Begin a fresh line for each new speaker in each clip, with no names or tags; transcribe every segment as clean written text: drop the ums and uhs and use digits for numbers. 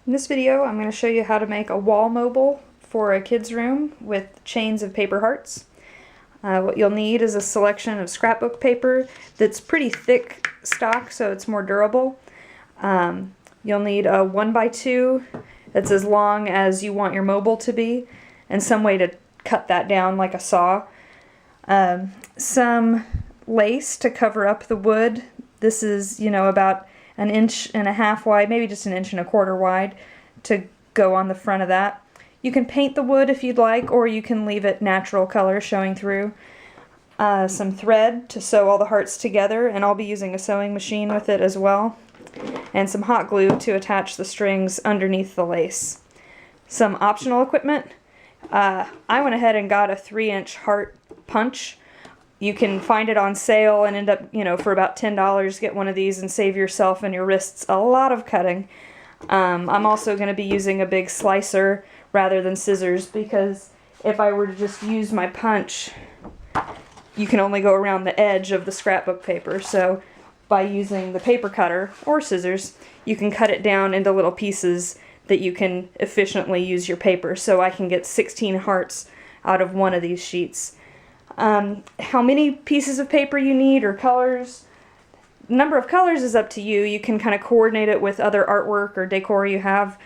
In this video, I'm going to show you how to make a wall mobile for a kid's room with chains of paper hearts. What you'll need is a selection of scrapbook paper that's pretty thick stock, so it's more durable. You'll need a 1x2 that's as long as you want your mobile to be, and some way to cut that down like a saw. Some lace to cover up the wood. This is, about 1.5 inches wide, maybe just 1.25 inches wide, to go on the front of that. You can paint the wood if you'd like, or you can leave it natural color showing through. Some thread to sew all the hearts together, and I'll be using a sewing machine with it as well. And some hot glue to attach the strings underneath the lace. Some optional equipment. I went ahead and got a 3-inch heart punch. You can find it on sale and end up, for about $10, get one of these and save yourself and your wrists a lot of cutting. I'm also going to be using a big slicer rather than scissors, because if I were to just use my punch, you can only go around the edge of the scrapbook paper. So by using the paper cutter or scissors, you can cut it down into little pieces that you can efficiently use your paper. So I can get 16 hearts out of one of these sheets. How many pieces of paper you need or colors, number of colors is up to you. You can kind of coordinate it with other artwork or decor you have.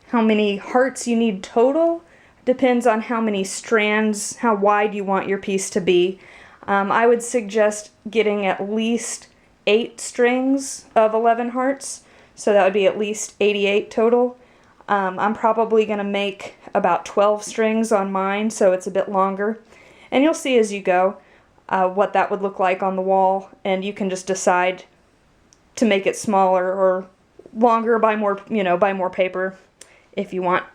How many hearts you need total depends on how many strands, how wide you want your piece to be. I would suggest getting at least 8 strings of 11 hearts, so that would be at least 88 total. I'm probably going to make about 12 strings on mine, so it's a bit longer. And you'll see as you go what that would look like on the wall, and you can just decide to make it smaller or longer, buy more paper if you want.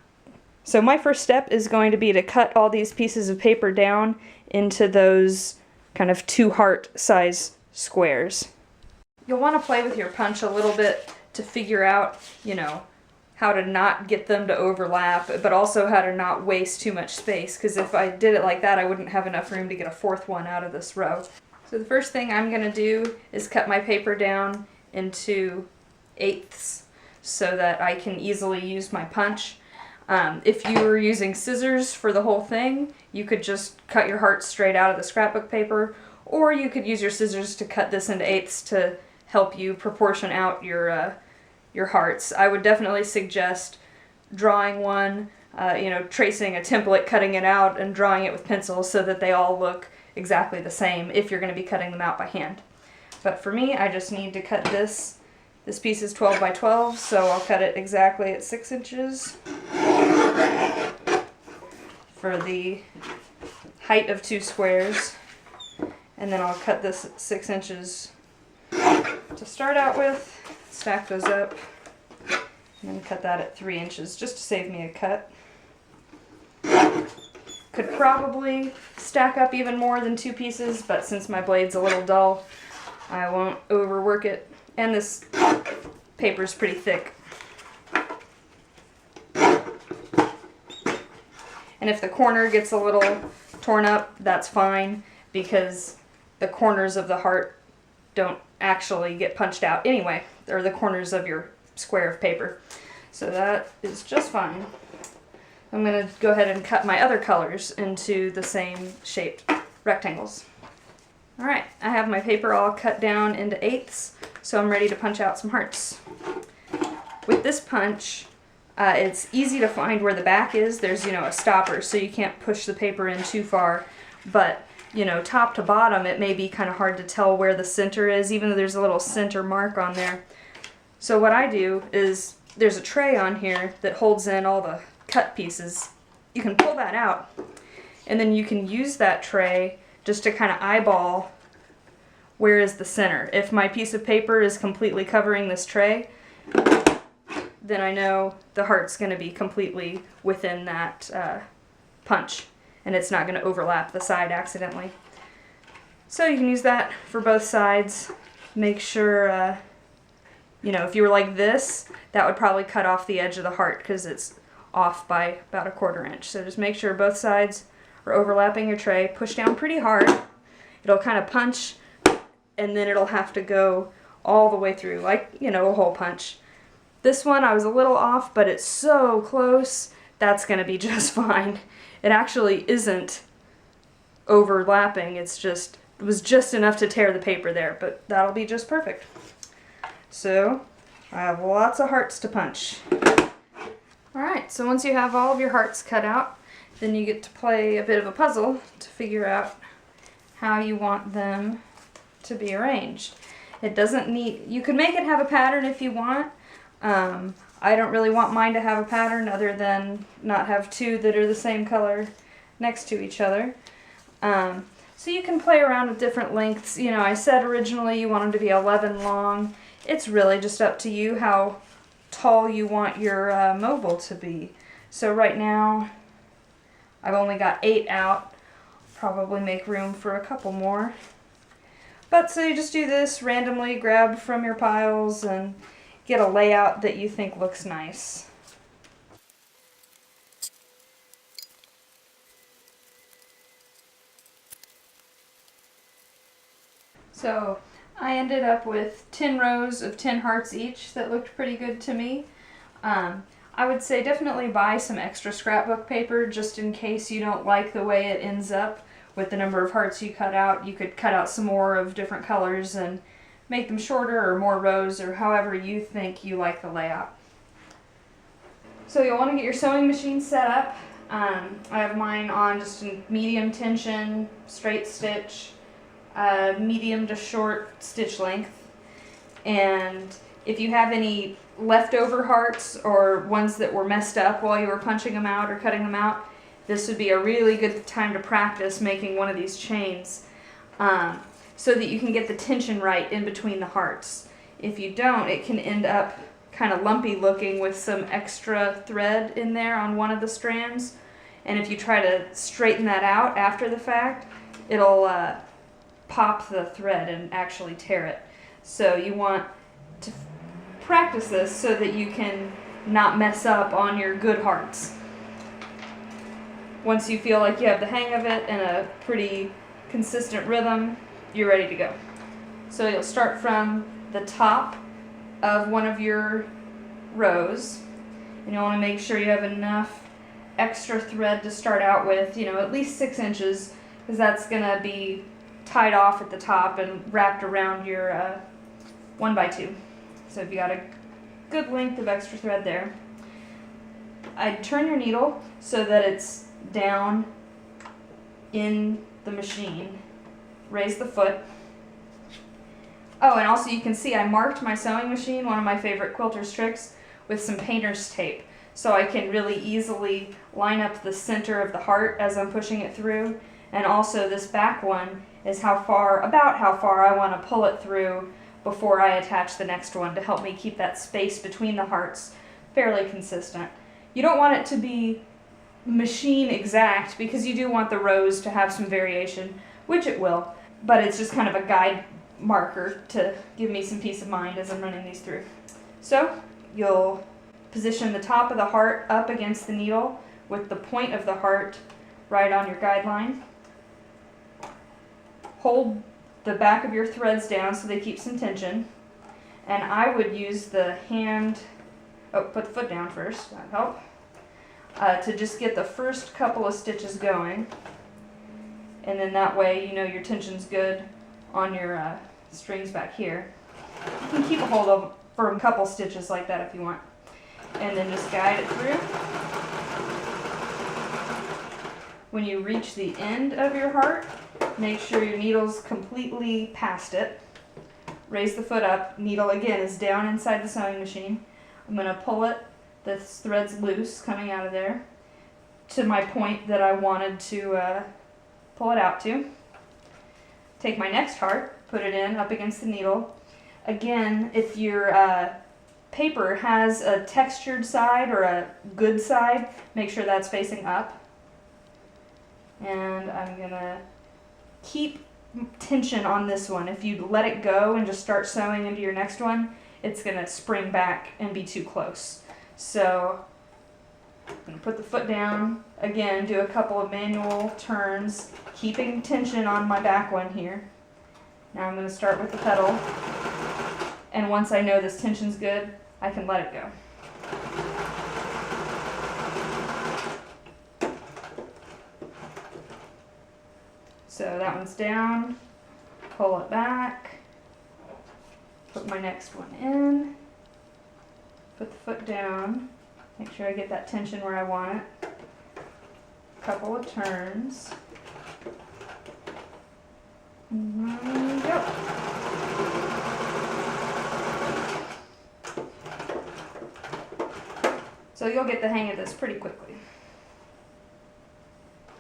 So my first step is going to be to cut all these pieces of paper down into those kind of 2 heart size squares. You'll want to play with your punch a little bit to figure out, how to not get them to overlap, but also how to not waste too much space, because if I did it like that, I wouldn't have enough room to get a 4th one out of this row. So the first thing I'm going to do is cut my paper down into 1/8 so that I can easily use my punch. If you were using scissors for the whole thing, you could just cut your heart straight out of the scrapbook paper, or you could use your scissors to cut this into 1/8 to help you proportion out your hearts. I would definitely suggest drawing one, tracing a template, cutting it out, and drawing it with pencils so that they all look exactly the same if you're going to be cutting them out by hand. But for me, I just need to cut this. This piece is 12 by 12, so I'll cut it exactly at 6 inches for the height of 2 squares. And then I'll cut this at 6 inches to start out with. Stack those up, and then cut that at 3 inches just to save me a cut. Could probably stack up even more than 2 pieces, but since my blade's a little dull, I won't overwork it. And this paper's pretty thick. And if the corner gets a little torn up, that's fine, because the corners of the heart don't actually get punched out anyway, or the corners of your square of paper. So that is just fine. I'm going to go ahead and cut my other colors into the same shaped rectangles. Alright, I have my paper all cut down into 1/8, so I'm ready to punch out some hearts. With this punch, it's easy to find where the back is. There's, a stopper, so you can't push the paper in too far, but top to bottom, it may be kind of hard to tell where the center is, even though there's a little center mark on there. So what I do is, there's a tray on here that holds in all the cut pieces. You can pull that out, and then you can use that tray just to kind of eyeball where is the center. If my piece of paper is completely covering this tray, then I know the heart's going to be completely within that punch, and it's not going to overlap the side accidentally. So you can use that for both sides. Make sure, if you were like this, that would probably cut off the edge of the heart because it's off by about 1/4 inch. So just make sure both sides are overlapping your tray. Push down pretty hard. It'll kind of punch, and then it'll have to go all the way through, like, a hole punch. This one I was a little off, but it's so close, that's gonna be just fine. It actually isn't overlapping, it was just enough to tear the paper there, but that'll be just perfect. So I have lots of hearts to punch. Alright, so once you have all of your hearts cut out, then you get to play a bit of a puzzle to figure out how you want them to be arranged. It doesn't need, you can make it have a pattern if you want. I don't really want mine to have a pattern other than not have two that are the same color next to each other. So you can play around with different lengths. You know, I said originally you want them to be 11 long. It's really just up to you how tall you want your mobile to be. So right now I've only got 8 out. Probably make room for a couple more. But so you just do this randomly, grab from your piles and get a layout that you think looks nice. So I ended up with 10 rows of 10 hearts each that looked pretty good to me. I would say definitely buy some extra scrapbook paper just in case you don't like the way it ends up with the number of hearts you cut out. You could cut out some more of different colors and make them shorter or more rows or however you think you like the layout. So you'll want to get your sewing machine set up. I have mine on just a medium tension, straight stitch, medium to short stitch length. And if you have any leftover hearts or ones that were messed up while you were punching them out or cutting them out, this would be a really good time to practice making one of these chains so that you can get the tension right in between the hearts. If you don't, it can end up kind of lumpy looking with some extra thread in there on one of the strands. And if you try to straighten that out after the fact, it'll pop the thread and actually tear it. So you want to practice this so that you can not mess up on your good hearts. Once you feel like you have the hang of it and a pretty consistent rhythm, you're ready to go. So you'll start from the top of one of your rows, and you'll want to make sure you have enough extra thread to start out with, at least 6 inches, because that's going to be tied off at the top and wrapped around your 1x2. So if you got a good length of extra thread there, I'd turn your needle so that it's down in the machine. Raise the foot. Oh, and also you can see I marked my sewing machine, one of my favorite quilter's tricks, with some painter's tape. So I can really easily line up the center of the heart as I'm pushing it through. And also this back one is about how far I want to pull it through before I attach the next one to help me keep that space between the hearts fairly consistent. You don't want it to be machine exact because you do want the rows to have some variation, which it will, but it's just kind of a guide marker to give me some peace of mind as I'm running these through. So you'll position the top of the heart up against the needle with the point of the heart right on your guideline. Hold the back of your threads down so they keep some tension, and I would use the hand, put the foot down first, that'd help, to just get the first couple of stitches going, and then that way your tension's good on your strings back here. You can keep a hold of for a couple stitches like that if you want, and then just guide it through. When you reach the end of your heart, make sure your needle's completely past it. Raise the foot up. Needle again is down inside the sewing machine. I'm going to pull it. The thread's loose coming out of there to my point that I wanted to pull it out to. Take my next heart, put it in up against the needle. Again, if your paper has a textured side or a good side, make sure that's facing up. And I'm going to keep tension on this one. If you let it go and just start sewing into your next one, it's going to spring back and be too close. So I'm going to put the foot down, again do a couple of manual turns, keeping tension on my back one here. Now I'm going to start with the pedal, and once I know this tension's good, I can let it go. So that one's down, pull it back, put my next one in, put the foot down, make sure I get that tension where I want it, couple of turns, and go. So you'll get the hang of this pretty quickly.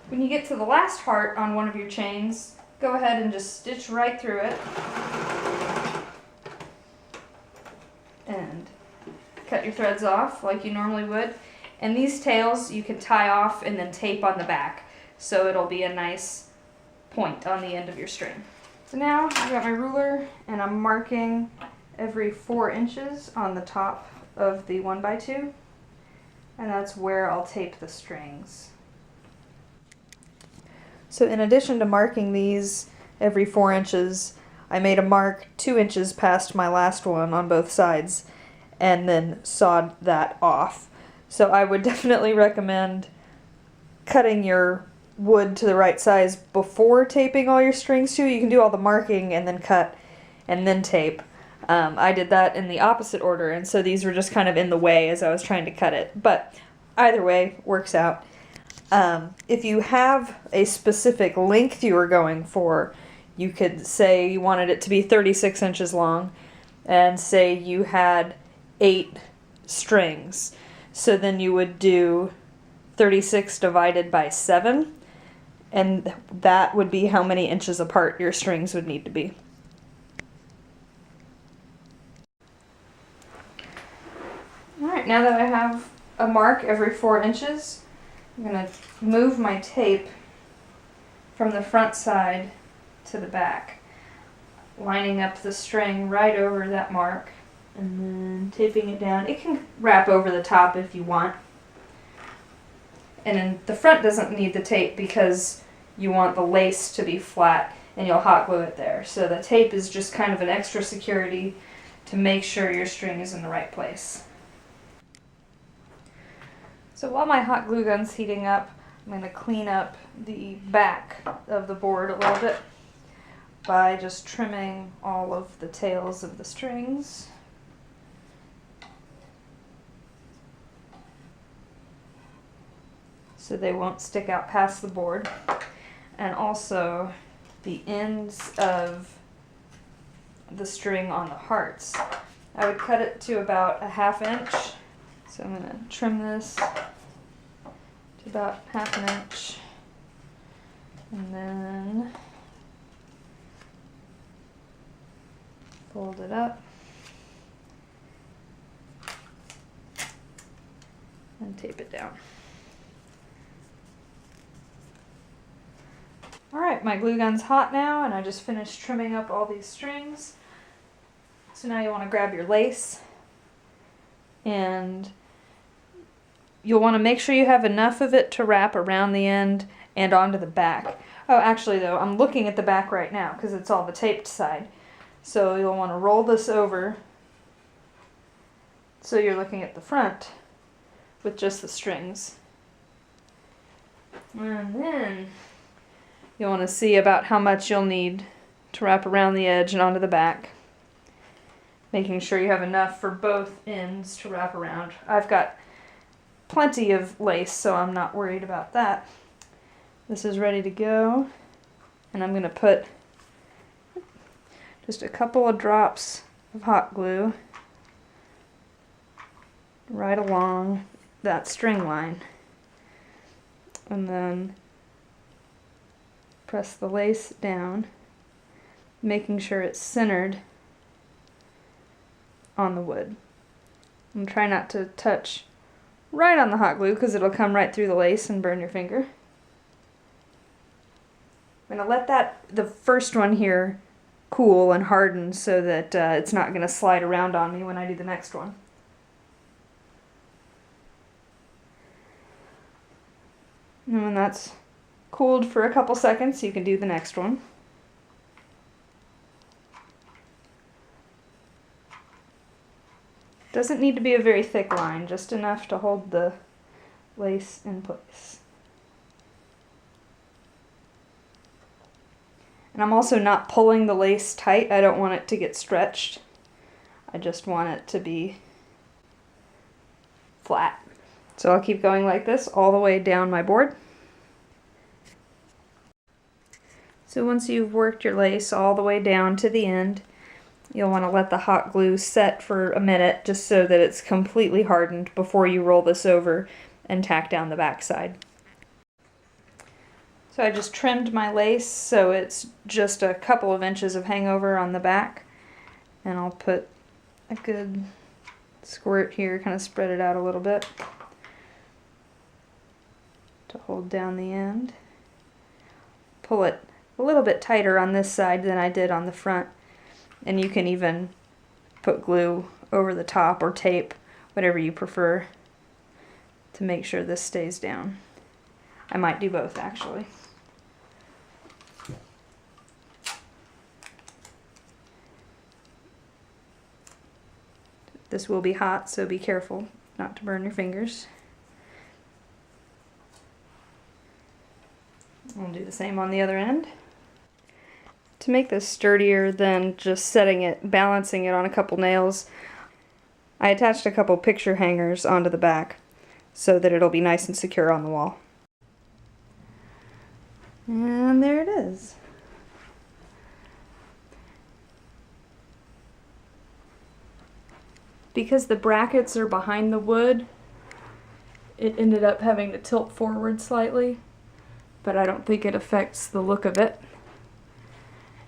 When you get to the last heart on one of your chains, go ahead and just stitch right through it and cut your threads off like you normally would. And these tails you can tie off and then tape on the back, so it'll be a nice point on the end of your string. So now I've got my ruler and I'm marking every 4 inches on the top of the 1x2, and that's where I'll tape the strings. So in addition to marking these every 4 inches, I made a mark 2 inches past my last one on both sides and then sawed that off. So I would definitely recommend cutting your wood to the right size before taping all your strings too. You can do all the marking and then cut and then tape. I did that in the opposite order, and so these were just kind of in the way as I was trying to cut it. But either way works out. If you have a specific length you were going for, you could say you wanted it to be 36 inches long and say you had 8 strings. So then you would do 36 divided by 7, and that would be how many inches apart your strings would need to be. Alright, now that I have a mark every 4 inches, I'm going to move my tape from the front side to the back, lining up the string right over that mark and then taping it down. It can wrap over the top if you want. And then the front doesn't need the tape because you want the lace to be flat and you'll hot glue it there. So the tape is just kind of an extra security to make sure your string is in the right place. So while my hot glue gun's heating up, I'm going to clean up the back of the board a little bit by just trimming all of the tails of the strings. So they won't stick out past the board. And also the ends of the string on the hearts. I would cut it to about a 1/2 inch. So I'm going to trim this to about 1/2 inch, and then fold it up and tape it down. Alright, my glue gun's hot now, and I just finished trimming up all these strings. So now you want to grab your lace, and you'll want to make sure you have enough of it to wrap around the end and onto the back. Oh, actually though, I'm looking at the back right now because it's all the taped side. So you'll want to roll this over so you're looking at the front with just the strings. And then you'll want to see about how much you'll need to wrap around the edge and onto the back, making sure you have enough for both ends to wrap around. I've got plenty of lace, so I'm not worried about that. This is ready to go, and I'm going to put just a couple of drops of hot glue right along that string line, and then press the lace down, making sure it's centered on the wood. And try not to touch right on the hot glue because it'll come right through the lace and burn your finger. I'm going to let the first one here cool and harden so that it's not going to slide around on me when I do the next one. And when that's cooled for a couple seconds, you can do the next one. Doesn't need to be a very thick line, just enough to hold the lace in place. And I'm also not pulling the lace tight. I don't want it to get stretched. I just want it to be flat. So I'll keep going like this all the way down my board. So once you've worked your lace all the way down to the end, you'll want to let the hot glue set for a minute just so that it's completely hardened before you roll this over and tack down the back side. So I just trimmed my lace so it's just a couple of inches of hangover on the back, and I'll put a good squirt here, kind of spread it out a little bit to hold down the end. Pull it a little bit tighter on this side than I did on the front, and you can even put glue over the top or tape, whatever you prefer, to make sure this stays down. I might do both actually. This will be hot, so be careful not to burn your fingers. I'll do the same on the other end. To make this sturdier than just setting it, balancing it on a couple nails, I attached a couple picture hangers onto the back so that it'll be nice and secure on the wall. And there it is. Because the brackets are behind the wood, it ended up having to tilt forward slightly, but I don't think it affects the look of it.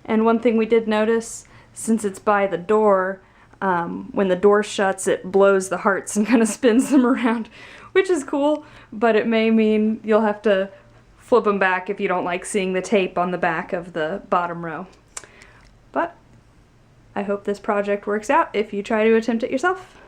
And one thing we did notice, since it's by the door, when the door shuts, it blows the hearts and kind of spins them around, which is cool, but it may mean you'll have to flip them back if you don't like seeing the tape on the back of the bottom row. But I hope this project works out if you try to attempt it yourself.